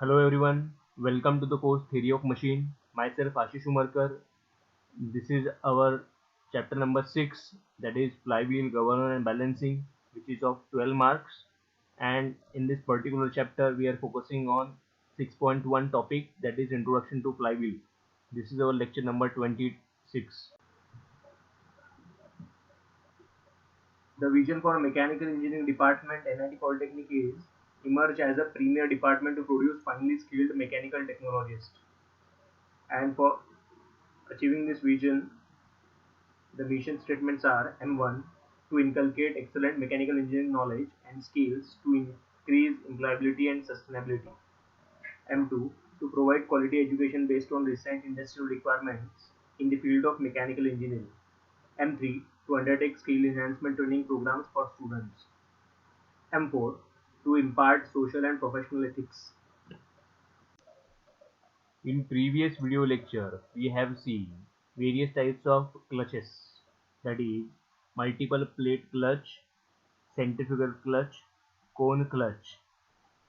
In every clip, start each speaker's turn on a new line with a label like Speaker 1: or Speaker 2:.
Speaker 1: Hello everyone, welcome to the course Theory of Machine. Myself Ashish Umarkar. This is our chapter number 6, that is flywheel governor and balancing, which is of 12 marks. And in this particular chapter we are focusing on 6.1 topic, that is introduction to flywheel. This is our lecture number 26. The vision for Mechanical Engineering Department NIT Polytechnic is emerge as a premier department to produce finely skilled mechanical technologists. And for achieving this vision, the mission statements are M1 to inculcate excellent mechanical engineering knowledge and skills to increase employability and sustainability. M2 to provide quality education based on recent industrial requirements in the field of mechanical engineering. M3 to undertake skill enhancement training programs for students. M4 to impart social and professional ethics. In previous video lecture, we have seen various types of clutches, that is multiple plate clutch, centrifugal clutch, cone clutch,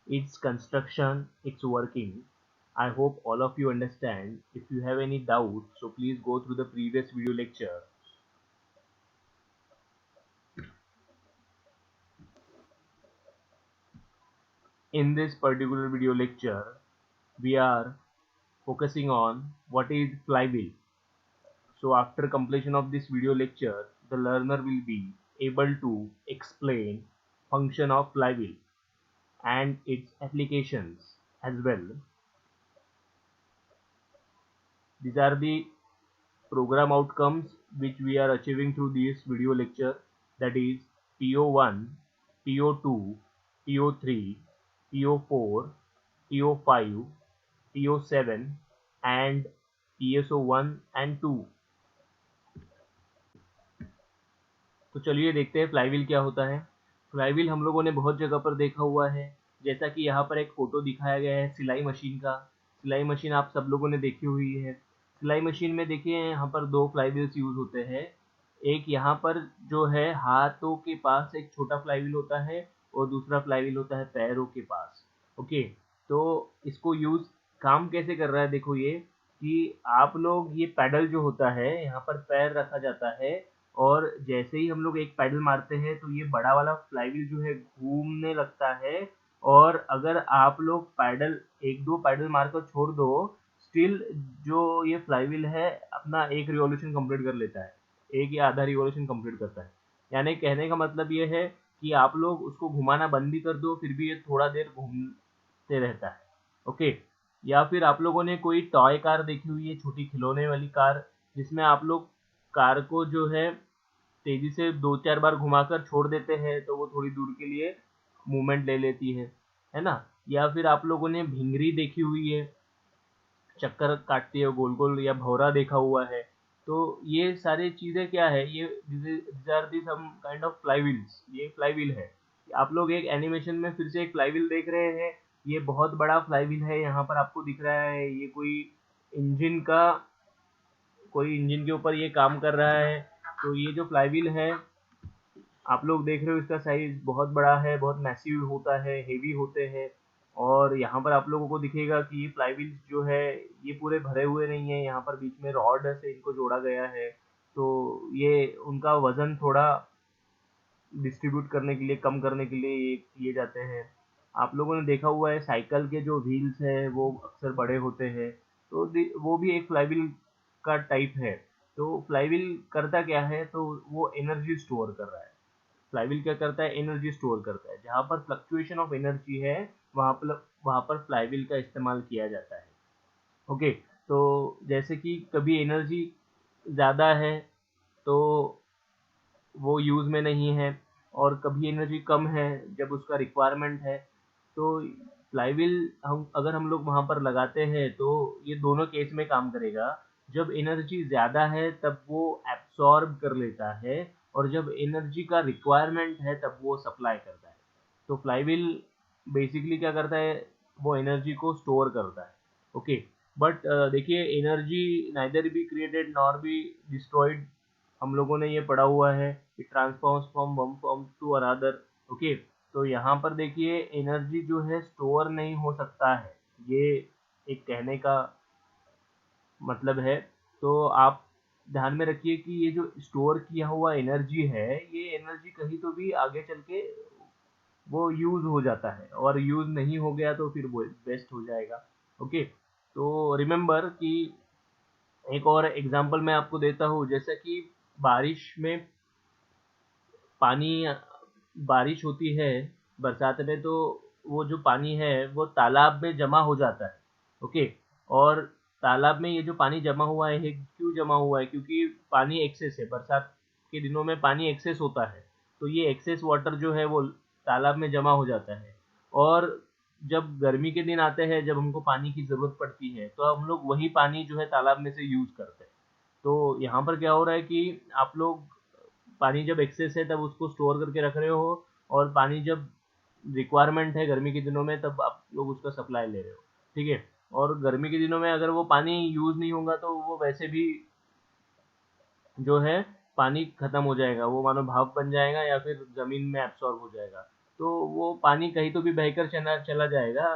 Speaker 1: its construction, its working. I hope all of you understand. If you have any doubt, so please go through the previous video lecture. In this particular video lecture, we are focusing on what is flywheel. So after completion of this video lecture, the learner will be able to explain function of flywheel and its applications as well. These are the program outcomes which we are achieving through this video lecture, that is PO1, PO2, PO3, PO4, PO5, PO7 and PSO1 and 2. तो चलिए देखते हैं flywheel क्या होता है। Flywheel हम लोगों ने बहुत जगह पर देखा हुआ है, जैसा कि यहाँ पर एक फोटो दिखाया गया है सिलाई मशीन का। सिलाई मशीन आप सब लोगों ने देखी हुई है। सिलाई मशीन में देखिए यहाँ पर दो फ्लाईव्हील्स यूज होते हैं। एक यहाँ पर जो है हाथों के पास एक छोटा फ्लाईव्हील होता है और दूसरा फ्लाईव्हील होता है पैरों के पास। ओके, तो इसको यूज काम कैसे कर रहा है, देखो ये कि आप लोग ये पैडल जो होता है यहाँ पर पैर रखा जाता है और जैसे ही हम लोग एक पैडल मारते हैं तो ये बड़ा वाला फ्लाईव्हील जो है घूमने लगता है। और अगर आप लोग पैडल एक दो पैडल मारकर छोड़ दो, स्टिल जो ये फ्लाईव्हील है अपना एक रिवॉल्यूशन कंप्लीट कर लेता है, एक या आधा रिवॉल्यूशन कंप्लीट करता है। यानी कहने का मतलब ये है कि आप लोग उसको घुमाना बंद भी कर दो फिर भी ये थोड़ा देर घूमते रहता है। ओके, या फिर आप लोगों ने कोई टॉय कार देखी हुई है, छोटी खिलौने वाली कार, जिसमें आप लोग कार को जो है तेजी से दो चार बार घुमाकर छोड़ देते हैं तो वो थोड़ी दूर के लिए मूवमेंट ले लेती है ना। या फिर आप लोगों ने भिंगरी देखी हुई है, चक्कर काटती है गोल गोल, या भौरा देखा हुआ है। तो ये सारी चीजें क्या है, ये these are the some kind of flywheels, ये फ्लाईव्हील है। आप लोग एक एनिमेशन में फिर से एक फ्लाईव्हील देख रहे हैं। ये बहुत बड़ा फ्लाईव्हील है, यहाँ पर आपको दिख रहा है ये इंजन का कोई इंजन के ऊपर ये काम कर रहा है। तो ये जो फ्लाईव्हील है आप लोग देख रहे हो, इसका साइज बहुत बड़ा है, बहुत मैसिव होता है, हेवी होते हैं। और यहाँ पर आप लोगों को दिखेगा कि ये फ्लाईव्हील जो है ये पूरे भरे हुए नहीं है, यहाँ पर बीच में रॉड से इनको जोड़ा गया है। तो ये उनका वजन थोड़ा डिस्ट्रीब्यूट करने के लिए, कम करने के लिए ये किए जाते हैं। आप लोगों ने देखा हुआ है साइकिल के जो व्हील्स है वो अक्सर बड़े होते हैं, तो वो भी एक फ्लाईव्हील का टाइप है। तो फ्लाईव्हील करता क्या है, तो वो एनर्जी स्टोर कर रहा है। फ्लाईव्हील क्या करता है, एनर्जी स्टोर करता है। जहाँ पर फ्लक्चुएशन ऑफ एनर्जी है वहाँ पर फ्लाईव्हील का इस्तेमाल किया जाता है। ओके, तो जैसे कि कभी एनर्जी ज़्यादा है तो वो यूज़ में नहीं है, और कभी एनर्जी कम है जब उसका रिक्वायरमेंट है। तो फ्लाईव्हील अगर हम लोग वहाँ पर लगाते हैं तो ये दोनों केस में काम करेगा। जब एनर्जी ज़्यादा है तब वो एब्सॉर्ब कर लेता है, और जब एनर्जी का रिक्वायरमेंट है तब वो सप्लाई करता है। तो फ्लाईव्हील बेसिकली क्या करता है, वो एनर्जी को स्टोर करता है। ओके, बट देखिए energy neither be created nor be destroyed, हम लोगों ने ये पढ़ा हुआ है कि transforms from one form to another. Okay, तो यहाँ पर देखिए एनर्जी जो है स्टोर नहीं हो सकता है, ये एक कहने का मतलब है। तो आप ध्यान में रखिए कि ये जो स्टोर किया हुआ एनर्जी है, ये एनर्जी कहीं तो भी आगे चल के वो यूज़ हो जाता है, और यूज़ नहीं हो गया तो फिर वो वेस्ट हो जाएगा। ओके, तो रिमेंबर कि एक और एग्जांपल मैं आपको देता हूँ, जैसा कि बारिश में पानी बारिश होती है बरसात में, तो वो जो पानी है वो तालाब में जमा हो जाता है। ओके, और तालाब में ये जो पानी जमा हुआ है, क्यों जमा हुआ है? क्योंकि पानी एक्सेस है, बरसात के दिनों में पानी एक्सेस होता है, तो ये एक्सेस वाटर जो है वो तालाब में जमा हो जाता है। और जब गर्मी के दिन आते हैं, जब हमको पानी की ज़रूरत पड़ती है, तो हम लोग वही पानी जो है तालाब में से यूज़ करते हैं। तो यहाँ पर क्या हो रहा है कि आप लोग पानी जब एक्सेस है तब उसको स्टोर करके रख रहे हो, और पानी जब रिक्वायरमेंट है गर्मी के दिनों में तब आप लोग उसका सप्लाई ले रहे हो। ठीक है, और गर्मी के दिनों में अगर वो पानी यूज़ नहीं होगा तो वो वैसे भी जो है पानी खत्म हो जाएगा, वो मानो भाप बन जाएगा या फिर ज़मीन में एब्सॉर्ब हो जाएगा। तो वो पानी कहीं तो भी बहकर चला चला जाएगा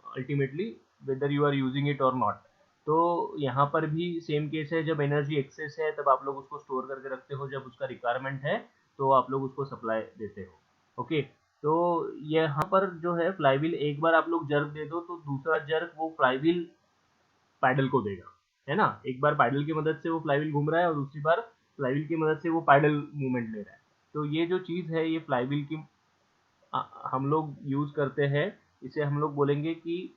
Speaker 1: ultimately, whether you are using it और नॉट। तो यहाँ पर भी सेम केस है, जब एनर्जी एक्सेस है तब आप लोग उसको स्टोर करके रखते हो, जब उसका रिक्वायरमेंट है तो आप लोग उसको सप्लाई देते हो। ओके, तो यहाँ पर जो है फ्लाईव्हील, एक बार आप लोग जर्क दे दो तो दूसरा जर्क वो फ्लाईव्हील पैडल को देगा, है ना? एक बार पैडल की मदद से वो फ्लाईव्हील घूम रहा है और दूसरी बार फ्लाईव्हील की मदद से वो पैडल मूवमेंट ले रहा है। तो ये जो चीज़ है, ये फ्लाईव्हील की हम लोग यूज़ करते हैं। इसे हम लोग बोलेंगे कि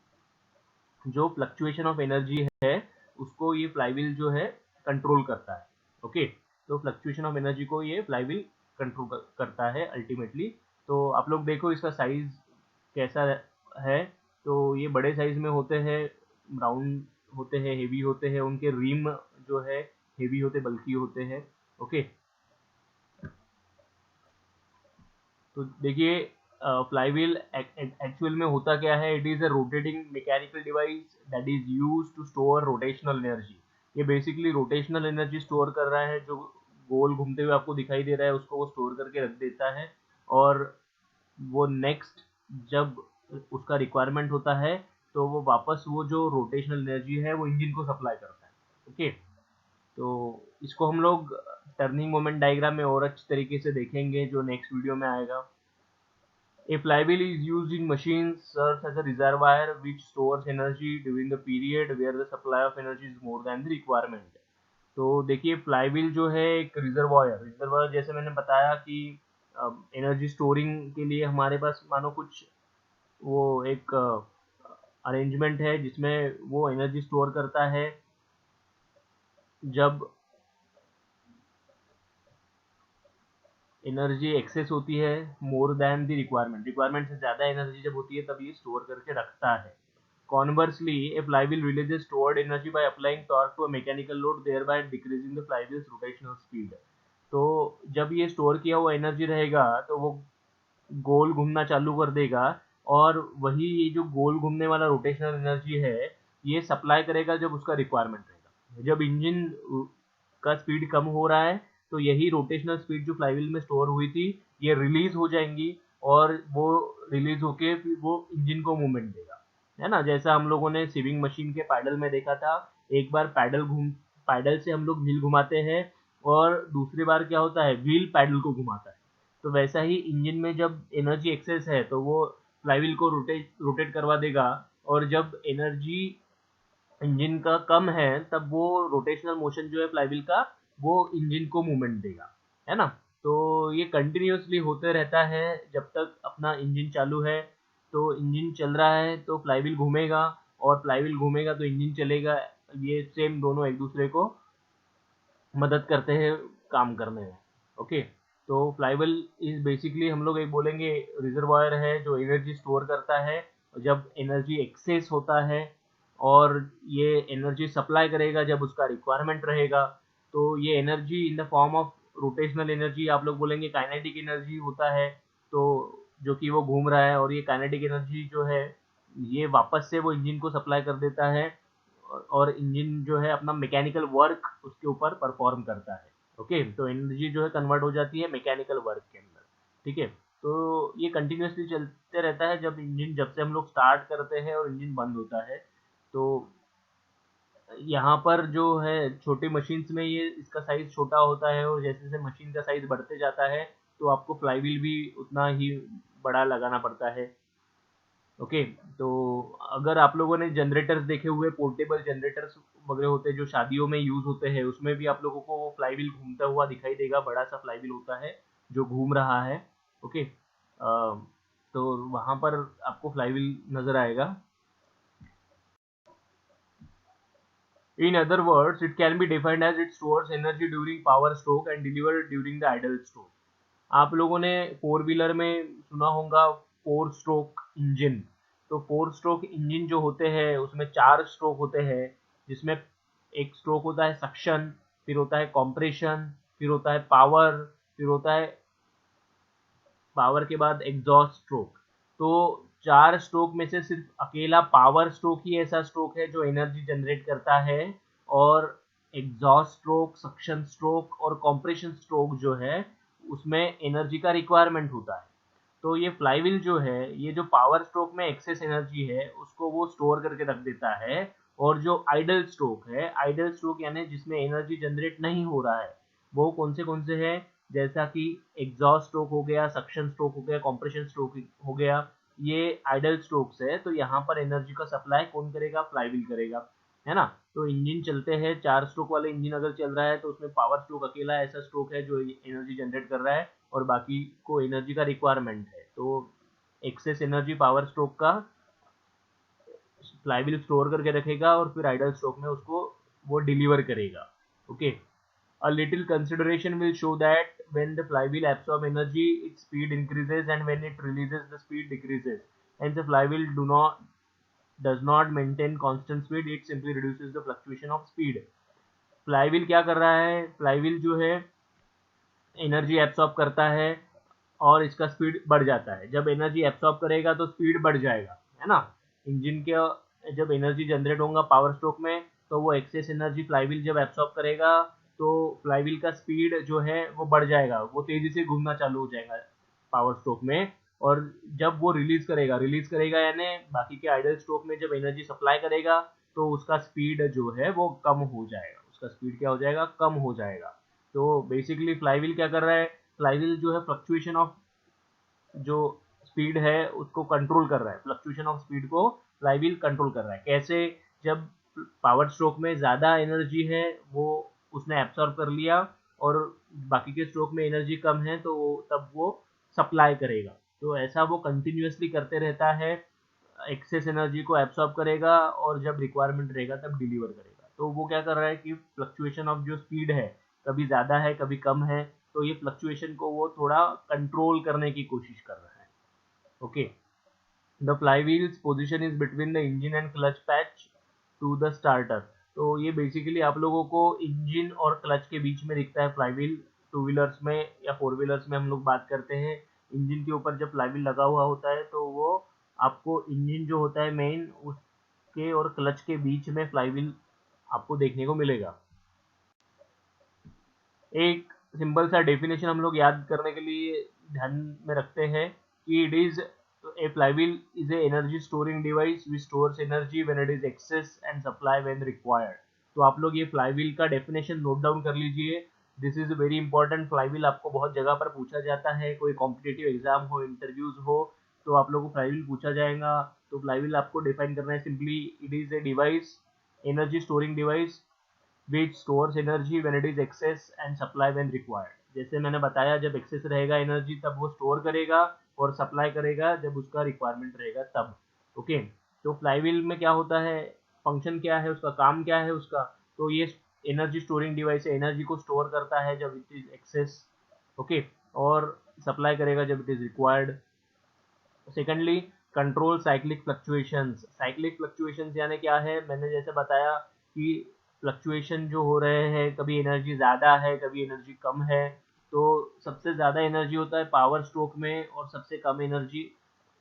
Speaker 1: जो फ्लक्चुएशन ऑफ एनर्जी है उसको ये फ्लाईव्हील जो है कंट्रोल करता है। ओके, तो फ्लक्चुएशन ऑफ एनर्जी को ये फ्लाईव्हील कंट्रोल करता है अल्टीमेटली। तो आप लोग देखो इसका साइज कैसा है। तो ये बड़े साइज में होते हैं, राउंड होते हैं, हेवी होते हैं, उनके रिम जो है हेवी होते, बल्कि होते हैं। ओके, तो देखिए फ्लाईव्हील एक्चुअल में होता क्या है? It is a rotating mechanical device that is used to store rotational energy. ये बेसिकली रोटेशनल एनर्जी स्टोर कर रहा है, जो गोल घूमते हुए आपको दिखाई दे रहा है उसको वो स्टोर करके रख देता है। और वो नेक्स्ट जब उसका रिक्वायरमेंट होता है तो वो वापस वो जो रोटेशनल एनर्जी है वो इंजन को सप्लाई करता है। ओके, तो इसको हम लोग टर्निंग मोमेंट डायग्राम में और अच्छी तरीके से देखेंगे जो नेक्स्ट वीडियो में आएगा। A flywheel is used in machines, serves as a reservoir which stores energy during the period where the supply of energy is more than the requirement. तो देखिए फ्लाईव्हील जो है एक रिजर्वायर जैसे मैंने बताया कि एनर्जी स्टोरिंग के लिए हमारे पास मानो कुछ वो एक अरेंजमेंट है जिसमें वो एनर्जी स्टोर करता है। जब एनर्जी एक्सेस होती है more than the requirement, requirement से ज़्यादा एनर्जी जब होती है तब ये स्टोर करके रखता है। Conversely, a flywheel releases stored energy by applying torque to a mechanical load, thereby decreasing the flywheel's rotational speed. तो जब ये स्टोर किया हुआ एनर्जी रहेगा तो वो गोल घूमना चालू कर देगा, और वही ये जो गोल घूमने वाला रोटेशनल एनर्जी है ये सप्लाई करेगा जब उसका रिक्वायरमेंट रहेगा। जब इंजन का स्पीड कम हो रहा है तो यही रोटेशनल स्पीड जो फ्लाईव्हील में स्टोर हुई थी ये रिलीज हो जाएंगी, और वो रिलीज होके फिर वो इंजन को मूवमेंट देगा, है ना? जैसा हम लोगों ने सीविंग मशीन के पैडल में देखा था, एक बार पैडल से हम लोग व्हील घुमाते हैं, और दूसरी बार क्या होता है, व्हील पैडल को घुमाता है। तो वैसा ही इंजन में जब एनर्जी एक्सेस है तो वो फ्लाईव्हील को रोटेट करवा देगा, और जब एनर्जी इंजन का कम है तब वो रोटेशनल मोशन जो है फ्लाईव्हील का वो इंजन को मूवमेंट देगा, है ना? तो ये कंटिन्यूअसली होते रहता है जब तक अपना इंजन चालू है। तो इंजन चल रहा है तो फ्लाईव्हील घूमेगा, और फ्लाईव्हील घूमेगा तो इंजन चलेगा। ये सेम दोनों एक दूसरे को मदद करते हैं काम करने में। ओके, तो फ्लाईव्हील इज बेसिकली हम लोग एक बोलेंगे रिजर्वायर है जो एनर्जी स्टोर करता है। जब एनर्जी एक्सेस होता है, और ये एनर्जी सप्लाई करेगा जब उसका रिक्वायरमेंट रहेगा। तो ये energy in the form of rotational energy आप लोग बोलेंगे काइनेटिक एनर्जी होता है। तो जो कि वो घूम रहा है, और ये काइनेटिक एनर्जी जो है ये वापस से वो इंजन को सप्लाई कर देता है, और इंजन जो है अपना मैकेनिकल वर्क उसके ऊपर परफॉर्म करता है। ओके, तो एनर्जी जो है कन्वर्ट हो जाती है मैकेनिकल वर्क के अंदर। ठीक है, तो ये कंटिन्यूअसली चलते रहता है जब से हम लोग स्टार्ट करते हैं और इंजन बंद होता है। तो यहाँ पर जो है छोटी मशीन्स में ये इसका साइज छोटा होता है, और जैसे जैसे मशीन का साइज बढ़ते जाता है तो आपको फ्लाईव्हील भी उतना ही बड़ा लगाना पड़ता है। ओके, तो अगर आप लोगों ने जनरेटर्स देखे हुए, पोर्टेबल जनरेटर्स वगैरह होते हैं जो शादियों में यूज होते हैं, उसमें भी आप लोगों को वो फ्लाईव्हील घूमता हुआ दिखाई देगा। बड़ा सा फ्लाईव्हील होता है जो घूम रहा है। ओके, तो वहां पर आपको फ्लाईव्हील नजर आएगा। In other words, it can be defined as it stores energy during power stroke and delivered during the idle stroke. आप लोगों ने फोर व्हीलर में सुना होगा फोर स्ट्रोक इंजन। तो फोर स्ट्रोक इंजन जो होते हैं उसमें चार स्ट्रोक होते हैं, जिसमें एक स्ट्रोक होता है सक्शन, फिर होता है कॉम्प्रेशन, फिर होता है पावर, फिर होता है पावर के बाद एग्जॉस्ट स्ट्रोक। तो चार स्ट्रोक में से सिर्फ अकेला पावर स्ट्रोक ही ऐसा स्ट्रोक है जो एनर्जी जनरेट करता है, और एग्जॉस्ट स्ट्रोक, सक्शन स्ट्रोक और कंप्रेशन स्ट्रोक जो है उसमें एनर्जी का रिक्वायरमेंट होता है। तो ये फ्लाईव्हील जो है, ये जो पावर स्ट्रोक में एक्सेस एनर्जी है उसको वो स्टोर करके रख देता है, और जो आइडल स्ट्रोक है, आइडल स्ट्रोक यानी जिसमें एनर्जी जनरेट नहीं हो रहा है, वो कौन से हैं, जैसा कि एग्जॉस्ट स्ट्रोक हो गया, सक्शन स्ट्रोक हो गया, कंप्रेशन स्ट्रोक हो गया, ये आइडल स्ट्रोक्स है। तो यहाँ पर एनर्जी का सप्लाई कौन करेगा? फ्लाईव्हील करेगा, है ना। तो इंजन चलते हैं, चार स्ट्रोक वाले इंजन अगर चल रहा है तो उसमें पावर स्ट्रोक अकेला ऐसा स्ट्रोक है जो एनर्जी जनरेट कर रहा है, और बाकी को एनर्जी का रिक्वायरमेंट है। तो एक्सेस एनर्जी पावर स्ट्रोक का फ्लाईव्हील स्टोर करके रखेगा, और फिर आइडल स्ट्रोक में उसको वो डिलीवर करेगा। Okay, a little consideration will show that when the flywheel absorbs energy, its speed increases, and when it releases, the speed decreases. Hence, the flywheel does not maintain constant speed; it simply reduces the fluctuation of speed. Flywheel क्या कर रहा है? Flywheel जो है energy absorb करता है और इसका स्पीड बढ़ जाता है। जब एनर्जी एब्सॉर्ब करेगा तो स्पीड बढ़ जाएगा, है ना। इंजन के जब एनर्जी जनरेट होगा पावर स्ट्रोक में, तो वो एक्सेस एनर्जी फ्लाईव्हील जब एब्सॉर्ब करेगा तो फ्लाईव्हील का स्पीड जो है वो बढ़ जाएगा, वो तेजी से घूमना चालू हो जाएगा पावर स्ट्रोक में। और जब वो रिलीज करेगा यानी बाकी के आइडल स्ट्रोक में जब एनर्जी सप्लाई करेगा, तो उसका स्पीड जो है वो कम हो जाएगा, उसका स्पीड क्या हो जाएगा? कम हो जाएगा। तो बेसिकली फ्लाईव्हील क्या कर रहा है? फ्लाईव्हील जो है फ्लक्चुएशन ऑफ जो स्पीड है उसको कंट्रोल कर रहा है। फ्लक्चुएशन ऑफ स्पीड को फ्लाईव्हील कंट्रोल कर रहा है। कैसे? जब पावर स्ट्रोक में ज्यादा एनर्जी है वो उसने एब्सॉर्ब कर लिया, और बाकी के स्ट्रोक में एनर्जी कम है, तो तब वो सप्लाई करेगा। तो ऐसा वो कंटिन्यूअसली करते रहता है, एक्सेस एनर्जी को एब्सॉर्ब करेगा, और जब रिक्वायरमेंट रहेगा तब डिलीवर करेगा। तो वो क्या कर रहा है कि फ्लक्चुएशन ऑफ जो स्पीड है, कभी ज़्यादा है कभी कम है, तो ये फ्लक्चुएशन को वो थोड़ा कंट्रोल करने की कोशिश कर रहा है। Okay, the flywheels position is between the engine and clutch patch to the starter. तो ये बेसिकली आप लोगों को इंजन और क्लच के बीच में दिखता है फ्लाईव्हील। टू व्हीलर्स में या फोर व्हीलर्स में हम लोग बात करते हैं, इंजन के ऊपर जब फ्लाईव्हील लगा हुआ होता है तो वो आपको इंजन जो होता है मेन उसके और क्लच के बीच में फ्लाईव्हील आपको देखने को मिलेगा। एक सिंपल सा डेफिनेशन हम लोग याद करने के लिए ध्यान में रखते हैं कि it is a flywheel is a energy storing device which stores energy when it is excess and supply when required. तो आप लोग ये फ्लाईव्हील का डेफिनेशन नोट डाउन कर लीजिए। This is very important. Flywheel आपको बहुत जगह पर पूछा जाता है, कोई कॉम्पिटेटिव एग्जाम हो, इंटरव्यूज हो, तो आप लोगों को फ्लाईव्हील पूछा जाएगा। तो फ्लाईव्हील आपको डिफाइन करना है simply, it is a device, energy storing device which stores energy when it is excess and supply when required। जैसे मैंने बताया, जब एक्सेस रहेगा एनर्जी तब वो स्टोर करेगा, और सप्लाई करेगा जब उसका रिक्वायरमेंट रहेगा तब। ओके, तो फ्लाईव्हील में क्या होता है, फंक्शन क्या है उसका, काम क्या है उसका? तो ये एनर्जी स्टोरिंग डिवाइस है, एनर्जी को स्टोर करता है जब इट इज एक्सेस, ओके, और सप्लाई करेगा जब it is required. Secondly, control cyclic fluctuations. Cyclic fluctuations यानी क्या है? मैंने जैसे बताया कि फ्लक्चुएशन जो हो रहे हैं, कभी एनर्जी ज़्यादा है कभी एनर्जी कम है। तो सबसे ज़्यादा एनर्जी होता है पावर स्ट्रोक में, और सबसे कम एनर्जी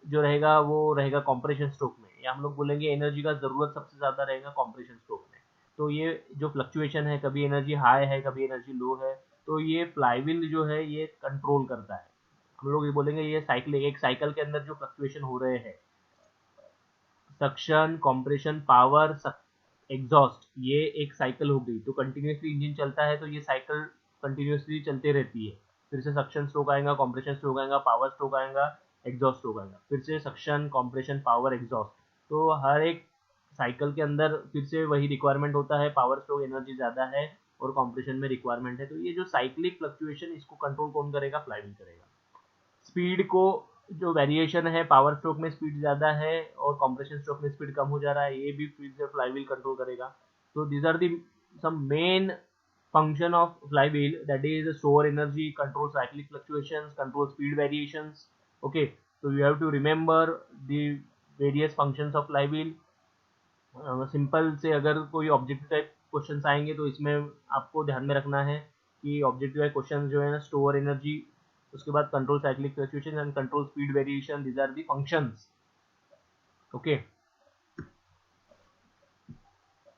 Speaker 1: जो रहेगा वो रहेगा कॉम्प्रेशन स्ट्रोक में, या हम लोग बोलेंगे एनर्जी का ज़रूरत सबसे ज़्यादा रहेगा कॉम्प्रेशन स्ट्रोक में। तो ये जो फ्लक्चुएशन है, कभी एनर्जी हाई है कभी एनर्जी लो है, तो ये फ्लाईव्हील जो है ये कंट्रोल करता है। हम लोग ये बोलेंगे ये साइकिल, एक साइकिल के अंदर जो फ्लक्चुएशन हो रहे हैं, सक्शन, कंप्रेशन, पावर, एग्जॉस्ट, ये एक साइकिल हो गई। तो कंटिन्यूसली इंजन चलता है तो ये साइकिल कंटिन्यूसली चलते रहती है। फिर से सक्शन स्ट्रोक आएगा, कंप्रेशन स्ट्रोक आएगा, पावर स्ट्रोक आएगा, एग्जॉस्ट स्ट्रोक आएगा, फिर से सक्शन, कंप्रेशन, पावर, एग्जॉस्ट। तो हर एक साइकिल के अंदर फिर से वही रिक्वायरमेंट होता है, पावर स्ट्रोक एनर्जी ज़्यादा है और कंप्रेशन में रिक्वायरमेंट है। तो ये जो साइक्लिक फ्लक्चुएशन, इसको कंट्रोल कौन करेगा? फ्लाईव्हील करेगा। स्पीड को जो वेरिएशन है, पावर स्ट्रोक में स्पीड ज़्यादा है और कंप्रेशन स्ट्रोक में स्पीड कम हो जा रहा है, ये भी फिर से फ्लाईव्हील कंट्रोल करेगा। तो these are the some main function of flywheel, that is store energy, control cyclic fluctuations, control speed variations. Okay, so you have to remember the various functions of flywheel. Simple से अगर कोई objective type question आएंगे तो इसमें आपको ध्यान में रखना है कि ऑब्जेक्टिव टाइप क्वेश्चन जो है ना, स्टोर एनर्जी, उसके बाद control cyclic fluctuation and control speed variation, these are the functions. Okay,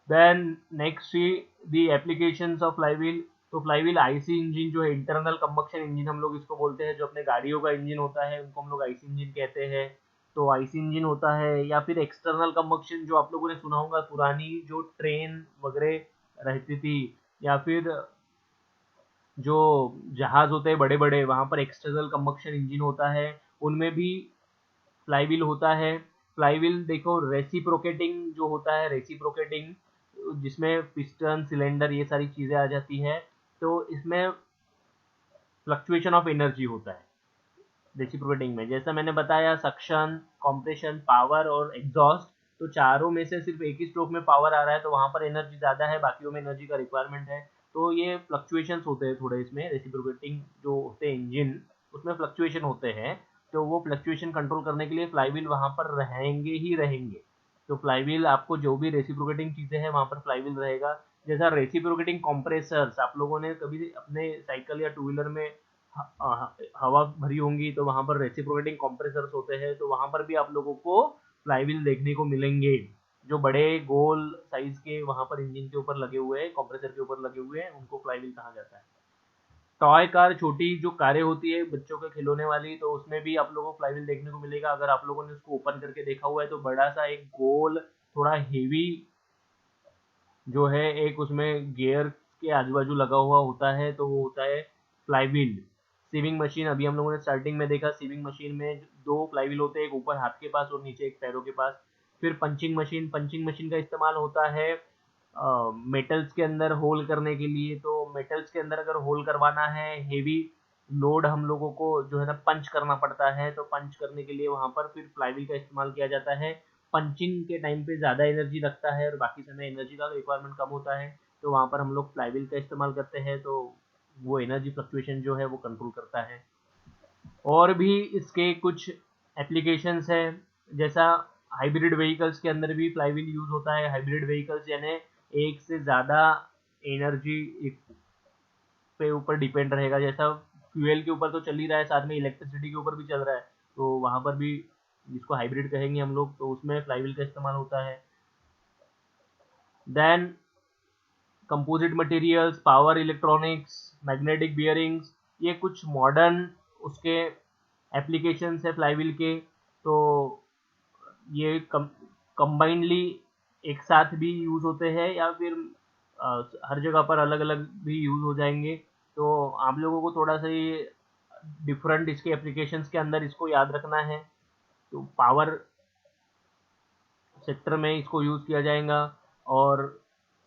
Speaker 1: then next see the applications of flywheel. तो फ्लाईव्हील आईसी इंजन जो है, इंटरनल कंबक्शन इंजन हम लोग इसको बोलते हैं, जो अपने गाड़ियों का इंजन होता है उनको हम लोग आईसी इंजन कहते हैं। तो आईसी इंजन होता है, या फिर एक्सटर्नल कंबक्शन जो आप लोगों ने सुना होगा, पुरानी जो ट्रेन वगैरह रहती थी, या फिर जो जहाज होते हैं बड़े बड़े, वहां पर एक्सटर्नल कंबक्शन इंजन होता है, उनमें भी फ्लाईव्हील होता है। फ्लाईव्हील देखो, रेसिप्रोकेटिंग जो होता है, रेसिप्रोकेटिंग जिसमें पिस्टन, सिलेंडर, ये सारी चीजें आ जाती है, तो इसमें फ्लक्चुएशन ऑफ एनर्जी होता है रेसिप्रोकेटिंग में। जैसा मैंने बताया, सक्शन, कॉम्प्रेशन, पावर और एग्जॉस्ट, तो चारों में से सिर्फ एक ही स्ट्रोक में पावर आ रहा है तो वहां पर एनर्जी ज्यादा है, बाकियों में एनर्जी का रिक्वायरमेंट है। तो ये फ्लक्चुएशंस होते हैं थोड़े इसमें, रेसिप्रोकेटिंग जो होते हैं इंजन, उसमें फ्लक्चुएशन होते हैं। तो वो फ्लक्चुएशन कंट्रोल करने के लिए फ्लाईव्हील वहां पर रहेंगे ही रहेंगे। तो फ्लाईव्हील आपको जो भी रेसिप्रोकेटिंग चीजें हैं वहां पर फ्लाईव्हील रहेगा। जैसा रेसिप्रोकेटिंग कंप्रेसर्स आप लोगों ने कभी अपने साइकिल या टू व्हीलर में हवा भरी होंगी, तो वहां पर रेसिप्रोकेटिंग कंप्रेसर्स होते हैं, तो वहां पर भी आप लोगों को फ्लाईव्हील देखने को मिलेंगे। जो बड़े गोल साइज के वहां पर इंजन के ऊपर लगे हुए हैं, कंप्रेसर के ऊपर लगे हुए हैं, उनको फ्लाईव्हील कहा जाता है। टॉय कार, छोटी जो कारें होती है बच्चों के खिलौने वाली, तो उसमें भी आप लोगों को फ्लाईव्हील देखने को मिलेगा। अगर आप लोगों ने उसको ओपन करके देखा हुआ है तो बड़ा सा एक गोल, थोड़ा हेवी जो है, एक उसमें गियर के आजू बाजू लगा हुआ होता है, तो वो होता है फ्लाईव्हील। सीविंग मशीन, अभी हम लोगों ने स्टार्टिंग में देखा, सीविंग मशीन में दो फ्लाईव्हील होते हैं, एक ऊपर हाथ के पास और नीचे एक पैरों के पास। फिर पंचिंग मशीन, पंचिंग मशीन का इस्तेमाल होता है मेटल्स के अंदर होल करने के लिए। तो मेटल्स के अंदर अगर होल करवाना है, हेवी लोड हम लोगों को जो है ना पंच करना पड़ता है, तो पंच करने के लिए वहां पर फिर फ्लाईव्हील का इस्तेमाल किया जाता है। पंचिंग के टाइम पे ज़्यादा एनर्जी लगता है और बाकी समय एनर्जी का रिक्वायरमेंट कम होता है, तो वहाँ पर हम लोग फ्लाईव्हील का इस्तेमाल करते हैं, तो वो एनर्जी फ्लक्चुएशन जो है वो कंट्रोल करता है। और भी इसके कुछ एप्लीकेशंस है, जैसा हाइब्रिड व्हीकल्स के अंदर भी फ्लाईव्हील यूज होता है। हाइब्रिड व्हीकल्स यानी एक से ज़्यादा एनर्जी पे ऊपर डिपेंड रहेगा, जैसा फ्यूल के ऊपर तो चल ही रहा है, साथ में इलेक्ट्रिसिटी के ऊपर भी चल रहा है, तो वहाँ पर भी जिसको हाइब्रिड कहेंगे हम लोग, तो उसमें फ्लाईव्हील का इस्तेमाल होता है। Then composite materials, power electronics, magnetic bearings, ये कुछ मॉडर्न उसके एप्लीकेशंस है फ्लाईव्हील के। तो ये कंबाइंडली एक साथ भी यूज होते हैं, या फिर हर जगह पर अलग अलग भी यूज हो जाएंगे। तो आप लोगों को थोड़ा सा ये डिफरेंट इसके एप्लीकेशंस के अंदर इसको याद रखना है। तो पावर सेक्टर में इसको यूज किया जाएगा, और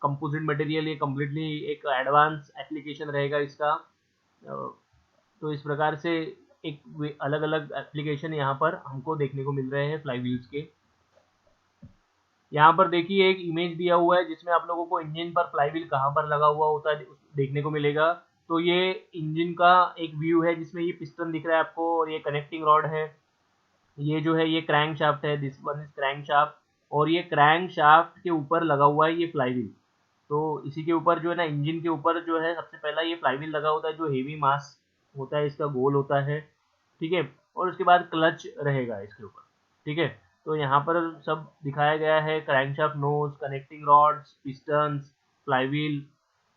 Speaker 1: कंपोजिट मटेरियल ये कम्प्लीटली एक एडवांस एप्लीकेशन रहेगा इसका। तो इस प्रकार से एक अलग अलग एप्लीकेशन यहाँ पर हमको देखने को मिल रहे हैं फ्लाईव्हील्स के। यहाँ पर देखिए एक इमेज दिया हुआ है जिसमें आप लोगों को इंजन पर फ्लाईव्हील कहाँ पर लगा हुआ होता है देखने को मिलेगा। तो ये इंजन का एक व्यू है जिसमें ये पिस्टन दिख रहा है आपको, और ये कनेक्टिंग रॉड है, ये जो है ये क्रैंक शाफ्ट है, this one is crank shaft, और ये क्रैंक शाफ्ट के ऊपर लगा हुआ है ये फ्लाईव्हील। तो इसी के ऊपर जो है ना, इंजन के ऊपर जो है सबसे पहला ये फ्लाईव्हील लगा होता है, जो हेवी मास होता है इसका, गोल होता है, ठीक है। और उसके बाद क्लच रहेगा इसके ऊपर, ठीक है। तो यहाँ पर सब दिखाया गया है, crankshaft nose, connecting rods, pistons, flywheel.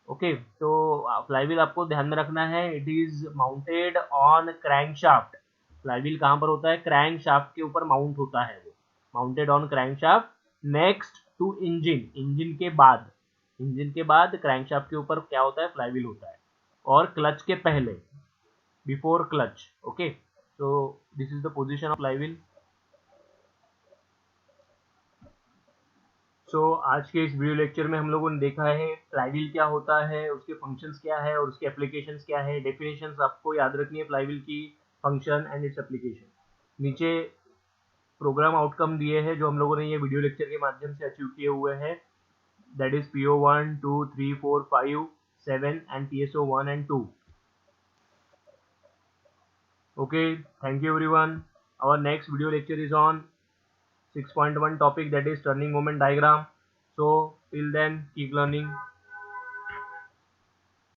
Speaker 1: Okay, तो फ्लाईव्हील आपको ध्यान में रखना है, it is mounted on crankshaft. Flywheel कहाँ पर होता है? क्रैंक शाफ्ट के ऊपर माउंट होता है, वो mounted on crank shaft next to engine. Engine के बाद क्रैंक शाफ्ट के ऊपर क्या होता है? फ्लाईव्हील होता है, और क्लच के पहले, before clutch. Okay, so this is the position of flywheel. आज के इस वीडियो लेक्चर में हम लोगों ने देखा है फ्लाईव्हील क्या होता है, उसके फंक्शंस क्या है और उसके एप्लीकेशंस क्या है। डेफिनेशंस आपको याद रखनी है फ्लाईव्हील की, फंक्शन एंड इट्स एप्लीकेशन। नीचे प्रोग्राम आउटकम दिए हैं जो हम लोगों ने ये वीडियो लेक्चर के माध्यम से अचीव किए हुए हैं, that is PO1 2 3 4 5 7 and PSO 1 and 2. Okay, thank you everyone. Our next video lecture is on 6.1 topic, that is turning moment diagram. So till then, keep learning.